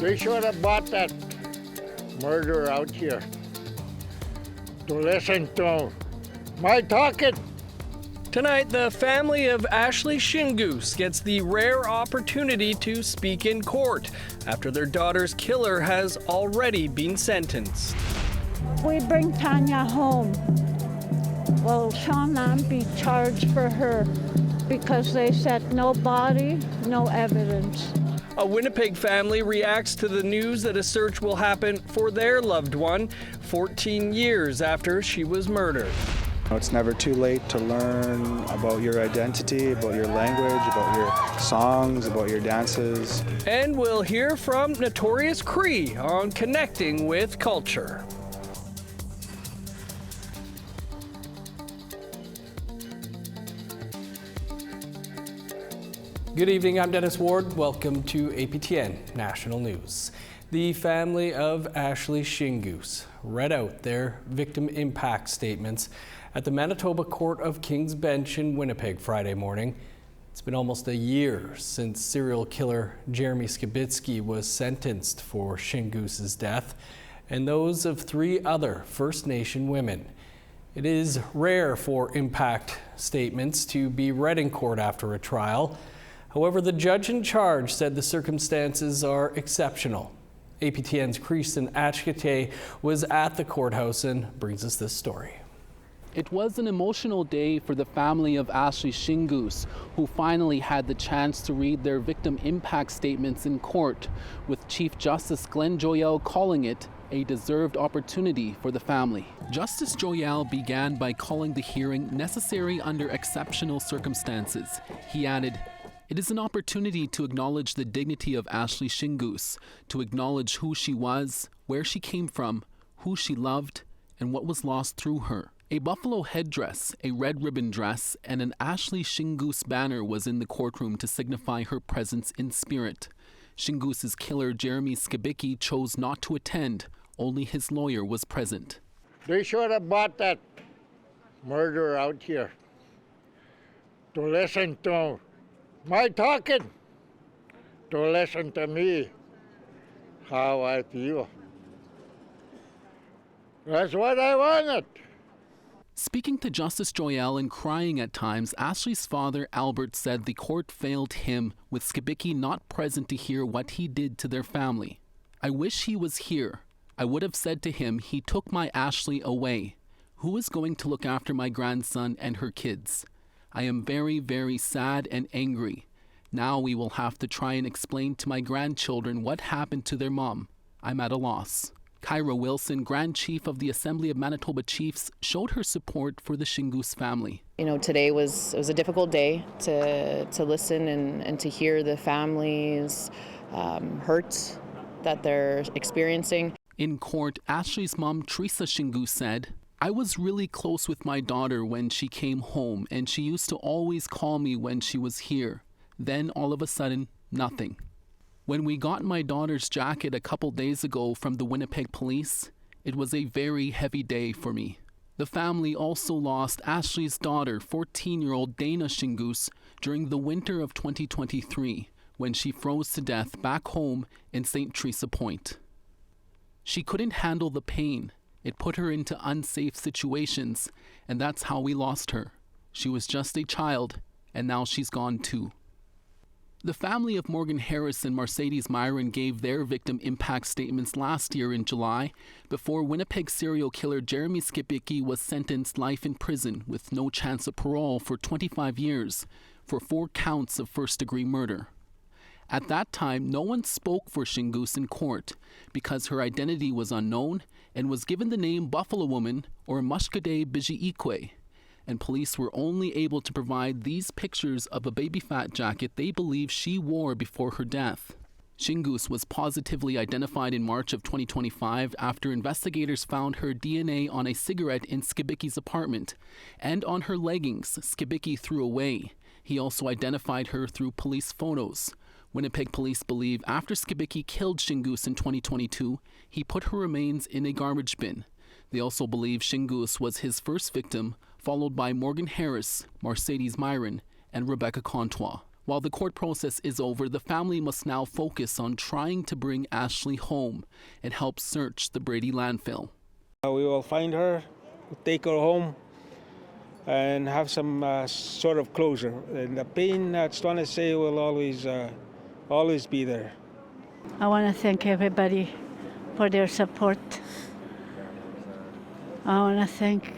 They should have brought that murderer out here to listen to my talking. Tonight, the family of Ashlee Shingoose gets the rare opportunity to speak in court after their daughter's killer has already been sentenced. We bring Tanya home. Will Sean Lamb be charged for her because they said no body, no evidence. A Winnipeg family reacts to the news that a search will happen for their loved one 14 years after she was murdered. It's never too late to learn about your identity, about your language, about your songs, about your dances. And we'll hear from Notorious Cree on connecting with culture. Good evening, I'm Dennis Ward. Welcome to APTN National News. The family of Ashlee Shingoose read out their victim impact statements at the Manitoba Court of King's Bench in Winnipeg Friday morning. It's been almost a year since serial killer Jeremy Skibitsky was sentenced for Shingoose's death and those of 3 other First Nation women. It is rare for impact statements to be read in court after a trial. However, the judge in charge said the circumstances are exceptional. APTN's Kristen Achkete was at the courthouse and brings us this story. It was an emotional day for the family of Ashlee Shingoose, who finally had the chance to read their victim impact statements in court, with Chief Justice Glenn Joyelle calling it a deserved opportunity for the family. Justice Joyelle began by calling the hearing necessary under exceptional circumstances. He added, "It is an opportunity to acknowledge the dignity of Ashlee Shingoose, to acknowledge who she was, where she came from, who she loved, and what was lost through her." A buffalo headdress, a red ribbon dress, and an Ashlee Shingoose banner was in the courtroom to signify her presence in spirit. Shingoose's killer, Jeremy Skibitsky, chose not to attend. Only his lawyer was present. They should have brought that murderer out here to listen to my talking, to listen to me, how I feel. That's what I wanted. Speaking to Justice Joyelle and crying at times, Ashlee's father, Albert, said the court failed him, with Skibitsky not present to hear what he did to their family. "I wish he was here. I would have said to him, he took my Ashlee away. Who is going to look after my grandson and her kids? I am very, very sad and angry. Now we will have to try and explain to my grandchildren what happened to their mom. I'm at a loss." Kyra Wilson, Grand Chief of the Assembly of Manitoba Chiefs, showed her support for the Shingoose family. You know, today was a difficult day to listen and to hear the family's hurt that they're experiencing. In court, Ashlee's mom, Teresa Shingoose, said, "I was really close with my daughter when she came home, and she used to always call me when she was here. Then all of a sudden, nothing. When we got my daughter's jacket a couple days ago from the Winnipeg police, it was a very heavy day for me." The family also lost Ashlee's daughter, 14-year-old Dana Shingoose, during the winter of 2023, when she froze to death back home in St. Teresa Point. She couldn't handle the pain. It put her into unsafe situations, and that's how we lost her. She was just a child, and now she's gone too. The family of Morgan Harris and Mercedes Myron gave their victim impact statements last year in July, before Winnipeg serial killer Jeremy Skibitsky was sentenced life in prison with no chance of parole for 25 years for 4 counts of first-degree murder. At that time, no one spoke for Shingoose in court because her identity was unknown and was given the name Buffalo Woman or Mashkode Bizhiki'ikwe, and police were only able to provide these pictures of a baby fat jacket they believe she wore before her death. Shingoose was positively identified in March of 2025 after investigators found her DNA on a cigarette in Skibitsky's apartment and on her leggings Skibitsky threw away. He also identified her through police photos. Winnipeg police believe after Skibitsky killed Shingoose in 2022, he put her remains in a garbage bin. They also believe Shingoose was his first victim, followed by Morgan Harris, Mercedes Myron, and Rebecca Contois. While the court process is over, the family must now focus on trying to bring Ashlee home and help search the Brady landfill. We will find her, take her home, and have some sort of closure. And the pain, that's what I say, will always be there. I want to thank everybody for their support. I want to thank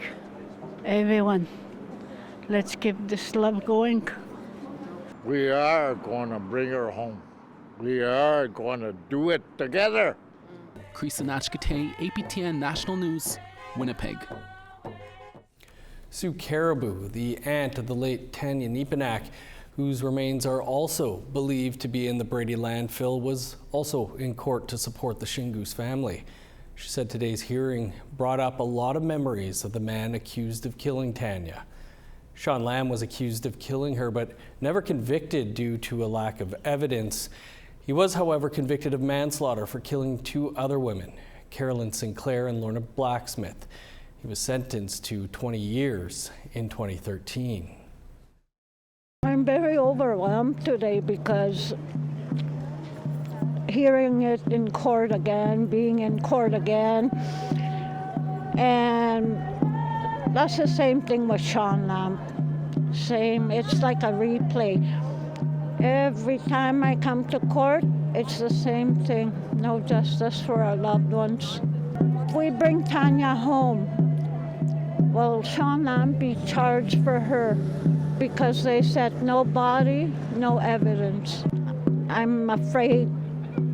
everyone. Let's keep this love going. We are going to bring her home. We are going to do it together. Mashkode, APTN National News, Winnipeg. Sue Caribou, the aunt of the late Tanya Nepinak, whose remains are also believed to be in the Brady landfill, was also in court to support the Shingoose family. She said today's hearing brought up a lot of memories of the man accused of killing Tanya. Sean Lamb was accused of killing her, but never convicted due to a lack of evidence. He was, however, convicted of manslaughter for killing two other women, Carolyn Sinclair and Lorna Blacksmith. He was sentenced to 20 years in 2013. I'm very overwhelmed today because hearing it in court again, being in court again, and that's the same thing with Sean Lamb. Same, it's like a replay. Every time I come to court, it's the same thing. No justice for our loved ones. If we bring Tanya home, will Sean Lamb be charged for her? Because they said no body, no evidence. I'm afraid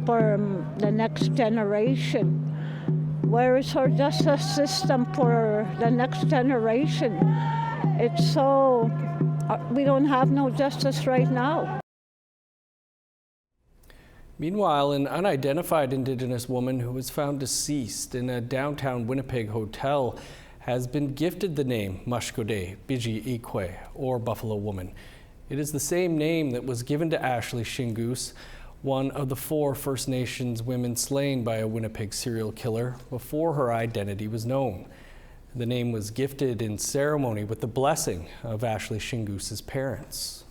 for the next generation. Where is our justice system for the next generation? It's so, we don't have no justice right now. Meanwhile, an unidentified Indigenous woman who was found deceased in a downtown Winnipeg hotel has been gifted the name Mashkode Bizhiki'ikwe, or Buffalo Woman. It is the same name that was given to Ashlee Shingoose, one of the 4 First Nations women slain by a Winnipeg serial killer before her identity was known. The name was gifted in ceremony with the blessing of Ashlee Shingoose's parents.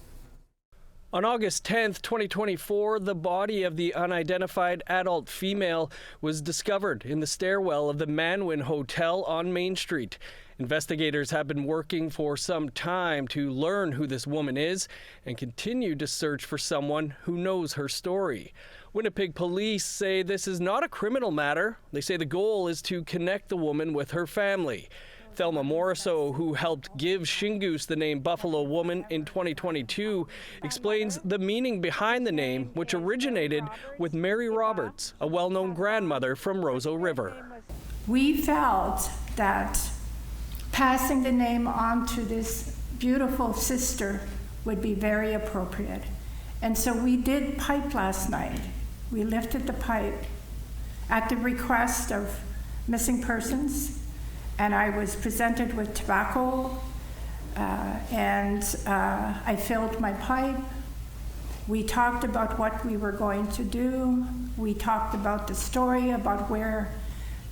On August 10th, 2024, the body of the unidentified adult female was discovered in the stairwell of the Manwin Hotel on Main Street. Investigators have been working for some time to learn who this woman is and continue to search for someone who knows her story. Winnipeg police say this is not a criminal matter. They say the goal is to connect the woman with her family. Thelma Morisseau, who helped give Shingoose the name Buffalo Woman in 2022, explains the meaning behind the name, which originated with Mary Roberts, a well-known grandmother from Roseau River. We felt that passing the name on to this beautiful sister would be very appropriate. And so we did pipe last night. We lifted the pipe at the request of missing persons, and I was presented with tobacco, and I filled my pipe. We talked about what we were going to do. We talked about the story, about where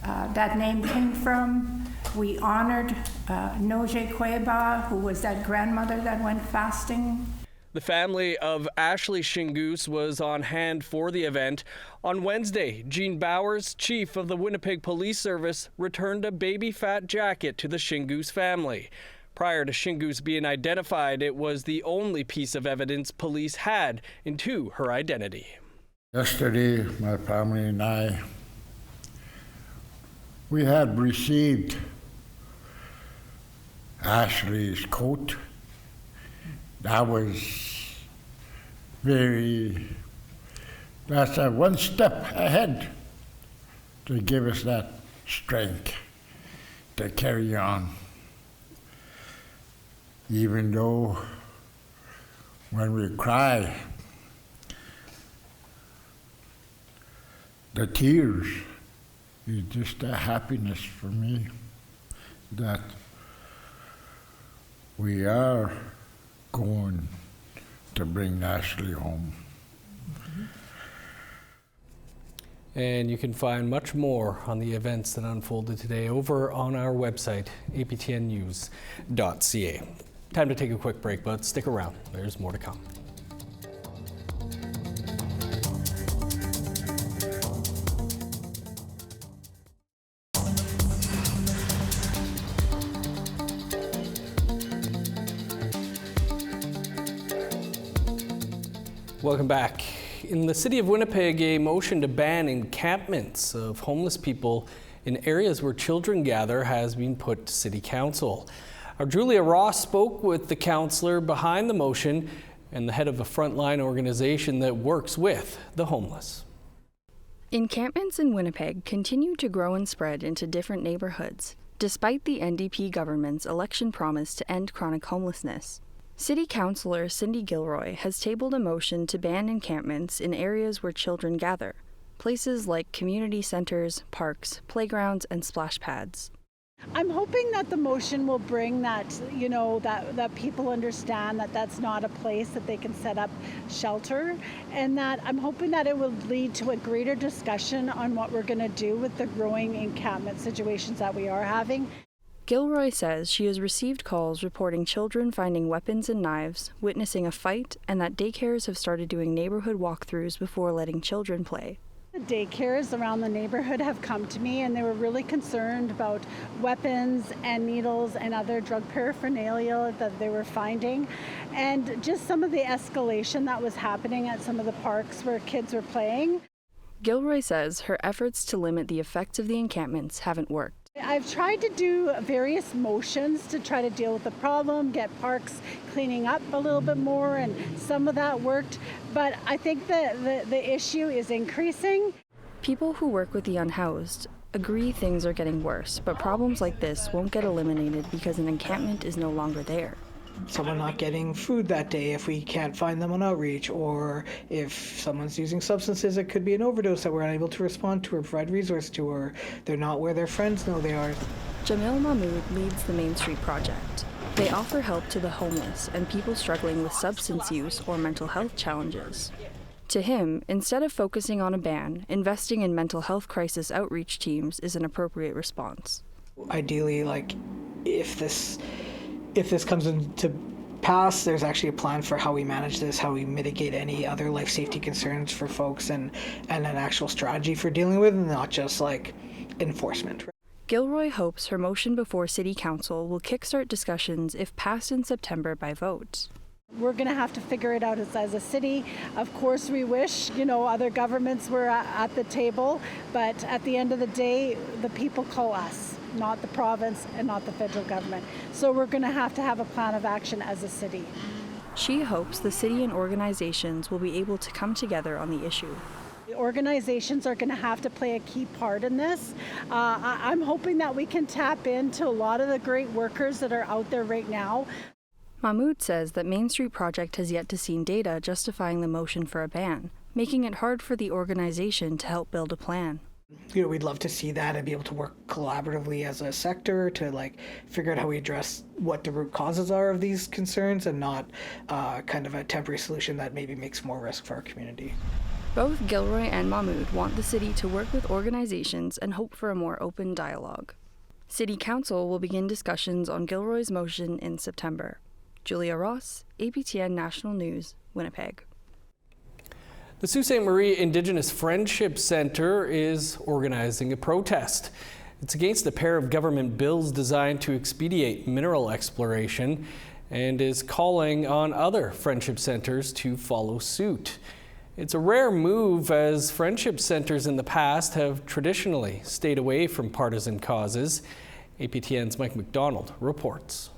that name came from. We honored Noje Kweba, who was that grandmother that went fasting. The family of Ashlee Shingoose was on hand for the event. On Wednesday, Jean Bowers, chief of the Winnipeg Police Service, returned a baby fat jacket to the Shingoose family. Prior to Shingoose being identified, it was the only piece of evidence police had into her identity. Yesterday, my family and I, we had received Ashlee's coat. That was that's one step ahead to give us that strength to carry on. Even though when we cry, the tears is just a happiness for me that we are going to bring Ashlee home. And you can find much more on the events that unfolded today over on our website, aptnnews.ca. Time to take a quick break, but stick around. There's more to come. Welcome back. In the city of Winnipeg, a motion to ban encampments of homeless people in areas where children gather has been put to City Council. Our Julia Ross spoke with the councillor behind the motion and the head of a frontline organization that works with the homeless. Encampments in Winnipeg continue to grow and spread into different neighborhoods, despite the NDP government's election promise to end chronic homelessness. City Councillor Cindy Gilroy has tabled a motion to ban encampments in areas where children gather, places like community centers, parks, playgrounds, and splash pads. I'm hoping that the motion will bring that, that people understand that that's not a place that they can set up shelter, and that I'm hoping that it will lead to a greater discussion on what we're going to do with the growing encampment situations that we are having. Gilroy says she has received calls reporting children finding weapons and knives, witnessing a fight, and that daycares have started doing neighborhood walkthroughs before letting children play. The daycares around the neighborhood have come to me, and they were really concerned about weapons and needles and other drug paraphernalia that they were finding, and just some of the escalation that was happening at some of the parks where kids were playing. Gilroy says her efforts to limit the effects of the encampments haven't worked. I've tried to do various motions to try to deal with the problem, get parks cleaning up a little bit more, and some of that worked, but I think the issue is increasing. People who work with the unhoused agree things are getting worse, but problems like this won't get eliminated because an encampment is no longer there. Someone not getting food that day if we can't find them on outreach, or if someone's using substances, it could be an overdose that we're unable to respond to or provide resource to, or they're not where their friends know they are. Jamil Mahmood leads the Main Street Project. They offer help to the homeless and people struggling with substance use or mental health challenges. To him, instead of focusing on a ban, investing in mental health crisis outreach teams is an appropriate response. Ideally, if this comes into pass, there's actually a plan for how we manage this, how we mitigate any other life safety concerns for folks, and an actual strategy for dealing with, and not just enforcement. Gilroy hopes her motion before City Council will kickstart discussions if passed in September by vote. We're going to have to figure it out as a city. Of course, we wish, other governments were at the table, but at the end of the day, the people call us, not the province and not the federal government. So we're going to have a plan of action as a city. She hopes the city and organizations will be able to come together on the issue. The organizations are going to have to play a key part in this. I'm hoping that we can tap into a lot of the great workers that are out there right now. Mahmood says that Main Street Project has yet to see data justifying the motion for a ban, making it hard for the organization to help build a plan. We'd love to see that and be able to work collaboratively as a sector to figure out how we address what the root causes are of these concerns, and not kind of a temporary solution that maybe makes more risk for our community. Both Gilroy and Mahmood want the city to work with organizations and hope for a more open dialogue. City Council will begin discussions on Gilroy's motion in September. Julia Ross, APTN National News, Winnipeg. The Sault Ste. Marie Indigenous Friendship Centre is organizing a protest. It's against a pair of government bills designed to expedite mineral exploration and is calling on other friendship centres to follow suit. It's a rare move, as friendship centres in the past have traditionally stayed away from partisan causes. APTN's Mike McDonald reports.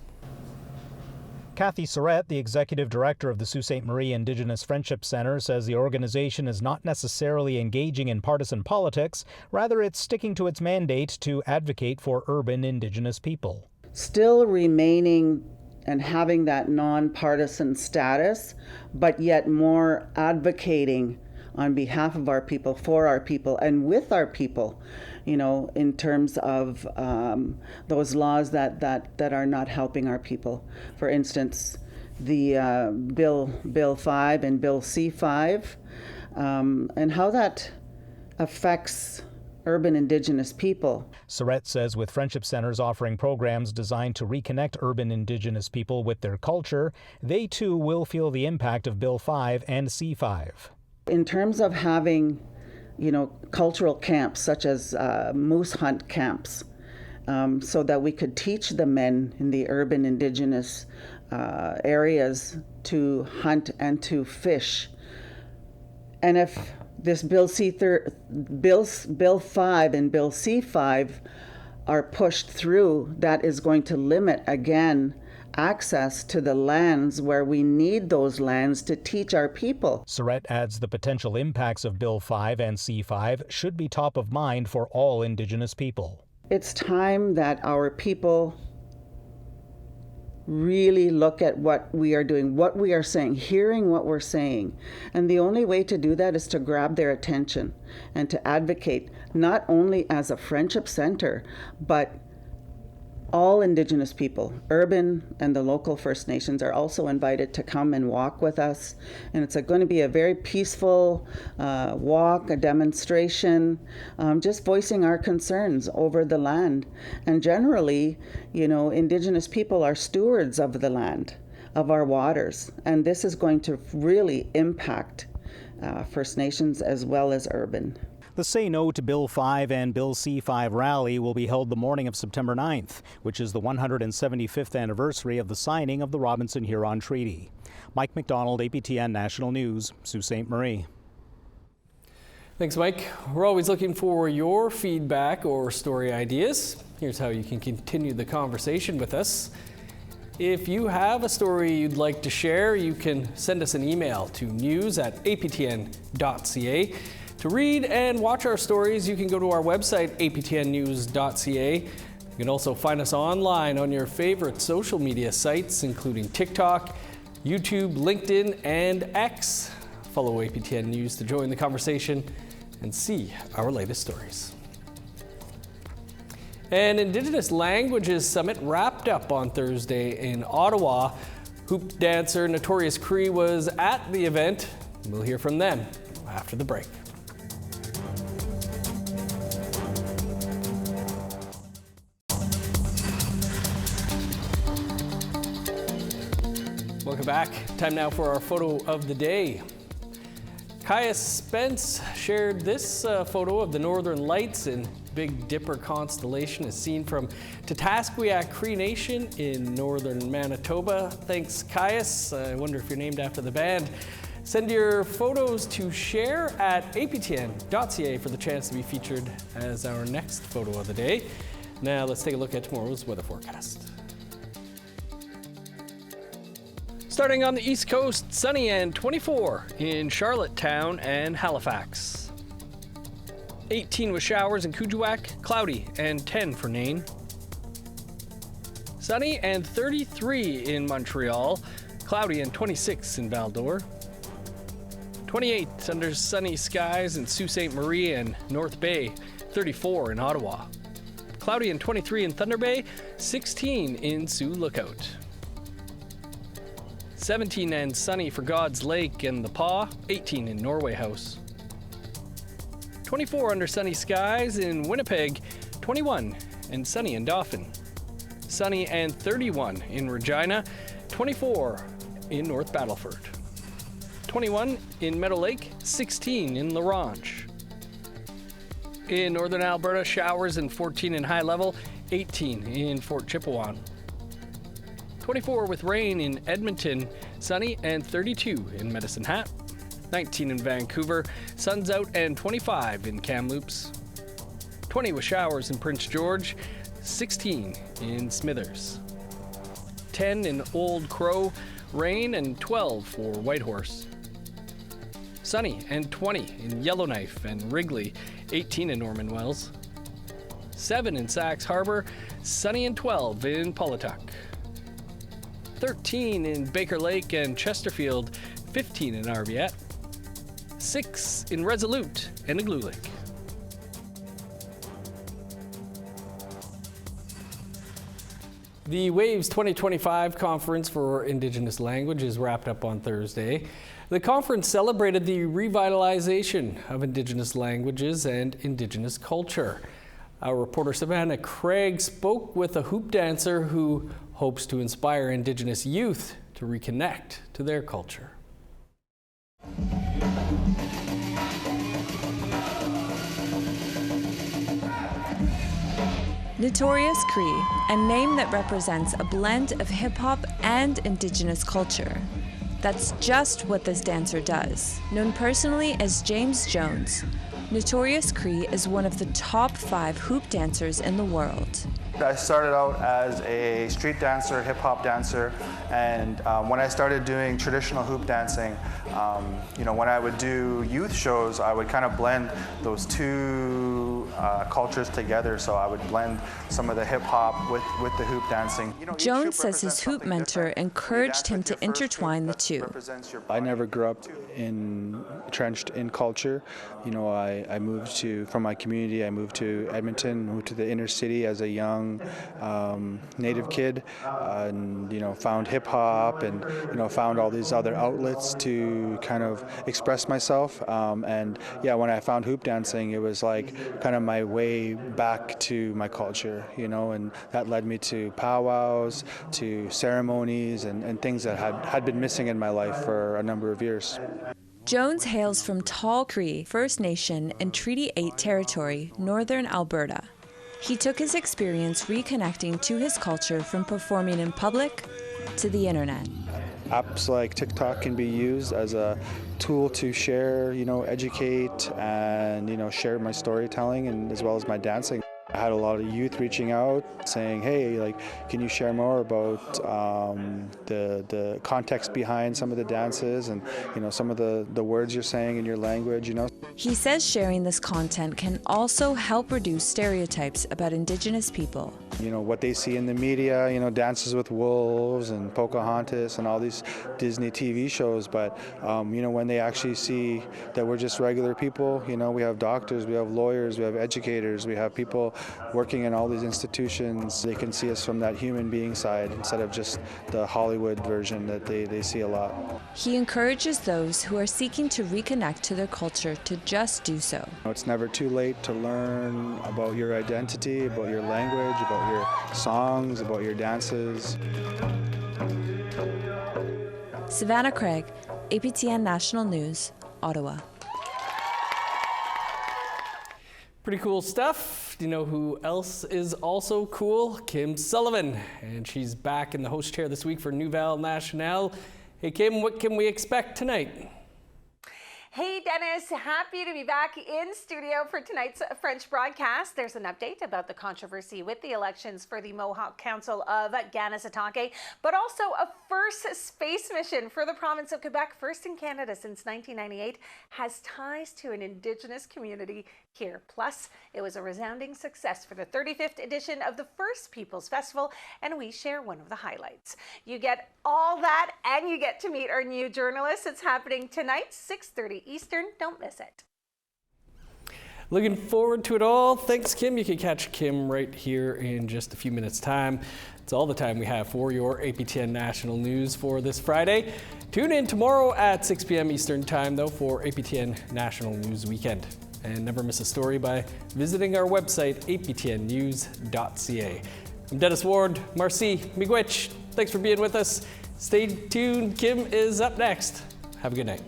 Kathy Surrett, the executive director of the Sault Ste. Marie Indigenous Friendship Centre, says the organization is not necessarily engaging in partisan politics. Rather, it's sticking to its mandate to advocate for urban Indigenous people. Still remaining and having that nonpartisan status, but yet more advocating on behalf of our people, for our people, and with our people, in terms of those laws that are not helping our people. For instance, the Bill 5 and Bill C5, and how that affects urban Indigenous people. Surrett says with friendship centers offering programs designed to reconnect urban Indigenous people with their culture, they too will feel the impact of Bill 5 and C5. In terms of having, cultural camps such as moose hunt camps, so that we could teach the men in the urban Indigenous areas to hunt and to fish And if this Bill 5 and Bill C5 are pushed through, that is going to limit, again, access to the lands where we need those lands to teach our people. Surratt adds the potential impacts of Bill 5 and C5 should be top of mind for all Indigenous people. It's time that our people really look at what we are doing, what we are saying, hearing what we're saying. And the only way to do that is to grab their attention and to advocate, not only as a friendship center, but all Indigenous people, urban and the local First Nations, are also invited to come and walk with us. And it's going to be a very peaceful walk, a demonstration, just voicing our concerns over the land. And generally, you know, Indigenous people are stewards of the land, of our waters. And this is going to really impact First Nations as well as urban. The Say No to Bill 5 and Bill C5 rally will be held the morning of September 9th, which is the 175th anniversary of the signing of the Robinson-Huron Treaty. Mike McDonald, APTN National News, Sault Ste. Marie. Thanks, Mike. We're always looking for your feedback or story ideas. Here's how you can continue the conversation with us. If you have a story you'd like to share, you can send us an email to news@aptn.ca. To read and watch our stories, you can go to our website, aptnnews.ca. You can also find us online on your favorite social media sites, including TikTok, YouTube, LinkedIn, and X. Follow APTN News to join the conversation and see our latest stories. An Indigenous Languages Summit wrapped up on Thursday in Ottawa. Hoop dancer Notorious Cree was at the event. We'll hear from them after the break. Welcome back. Time now for our photo of the day. Kaya Spence shared this photo of the Northern Lights and Big Dipper constellation as seen from Tatasquiac Cree Nation in northern Manitoba. Thanks, Caius. I wonder if you're named after the band. Send your photos to share@aptn.ca for the chance to be featured as our next photo of the day. Now let's take a look at tomorrow's weather forecast. Starting on the East Coast, sunny and 24 in Charlottetown and Halifax. 18 with showers in Kuujjuaq, cloudy and 10 for Nain. Sunny and 33 in Montreal, cloudy and 26 in Val-d'Or. 28 under sunny skies in Sault Ste. Marie and North Bay, 34 in Ottawa. Cloudy and 23 in Thunder Bay, 16 in Sioux Lookout. 17 and sunny for God's Lake and the Paw, 18 in Norway House. 24 under sunny skies in Winnipeg, 21 and sunny in Dauphin. Sunny and 31 in Regina, 24 in North Battleford. 21 in Meadow Lake, 16 in La Ronge. In northern Alberta, showers and 14 in High Level, 18 in Fort Chipewyan. 24 with rain in Edmonton, sunny and 32 in Medicine Hat. 19 in Vancouver, sun's out and 25 in Kamloops. 20 with showers in Prince George, 16 in Smithers. 10 in Old Crow, rain and 12 for Whitehorse. Sunny and 20 in Yellowknife and Wrigley, 18 in Norman Wells. 7 in Sax Harbor, sunny and 12 in Paulatuck. 13 in Baker Lake and Chesterfield, 15 in Arviat. 6 in Resolute and Igloolik. The Waves 2025 Conference for Indigenous Languages wrapped up on Thursday. The conference celebrated the revitalization of Indigenous languages and Indigenous culture. Our reporter Savannah Craig spoke with a hoop dancer who hopes to inspire Indigenous youth to reconnect to their culture. Notorious Cree, a name that represents a blend of hip-hop and Indigenous culture. That's just what this dancer does. Known personally as James Jones, Notorious Cree is one of the top 5 hoop dancers in the world. I started out as a street dancer, hip-hop dancer, and when I started doing traditional hoop dancing, when I would do youth shows, I would kind of blend those two cultures together. So I would blend some of the hip-hop with the hoop dancing. Jones says his hoop mentor encouraged him to intertwine the two. I never grew up entrenched in culture. I moved from my community, I moved to Edmonton, moved to the inner city as a young Native kid, and found hip hop and found all these other outlets to kind of express myself. And when I found hoop dancing, it was like kind of my way back to my culture, and that led me to powwows, to ceremonies, and things that had been missing in my life for a number of years. Jones hails from Tall Cree First Nation in Treaty 8 territory, northern Alberta. He took his experience reconnecting to his culture from performing in public to the internet. Apps like TikTok can be used as a tool to share, educate, and share my storytelling and as well as my dancing. I had a lot of youth reaching out saying, hey, can you share more about the context behind some of the dances and, some of the words you're saying in your language, He says sharing this content can also help reduce stereotypes about Indigenous people. What they see in the media, Dances with Wolves and Pocahontas and all these Disney TV shows, but, when they actually see that we're just regular people, we have doctors, we have lawyers, we have educators, we have people working in all these institutions, they can see us from that human being side instead of just the Hollywood version that they see a lot. He encourages those who are seeking to reconnect to their culture to just do so. It's never too late to learn about your identity, about your language, about your songs, about your dances. Savannah Craig, APTN National News, Ottawa. Pretty cool stuff. Do you know who else is also cool? Kim Sullivan. And she's back in the host chair this week for Nouvelle Nationale. Hey Kim, what can we expect tonight? Hey Dennis, happy to be back in studio for tonight's French broadcast. There's an update about the controversy with the elections for the Mohawk Council of Kanesatake, but also a first space mission for the province of Quebec, first in Canada since 1998, has ties to an Indigenous community here. Plus, it was a resounding success for the 35th edition of the First Peoples Festival, and we share one of the highlights. You get all that, and you get to meet our new journalist. It's happening tonight, 6:30 Eastern. Don't miss it. Looking forward to it all. Thanks, Kim. You can catch Kim right here in just a few minutes' time. It's all the time we have for your APTN National News for this Friday. Tune in tomorrow at 6 p.m. Eastern Time, though, for APTN National News Weekend. And never miss a story by visiting our website, aptnnews.ca. I'm Dennis Ward. Marcy Miigwech, thanks for being with us. Stay tuned. Kim is up next. Have a good night.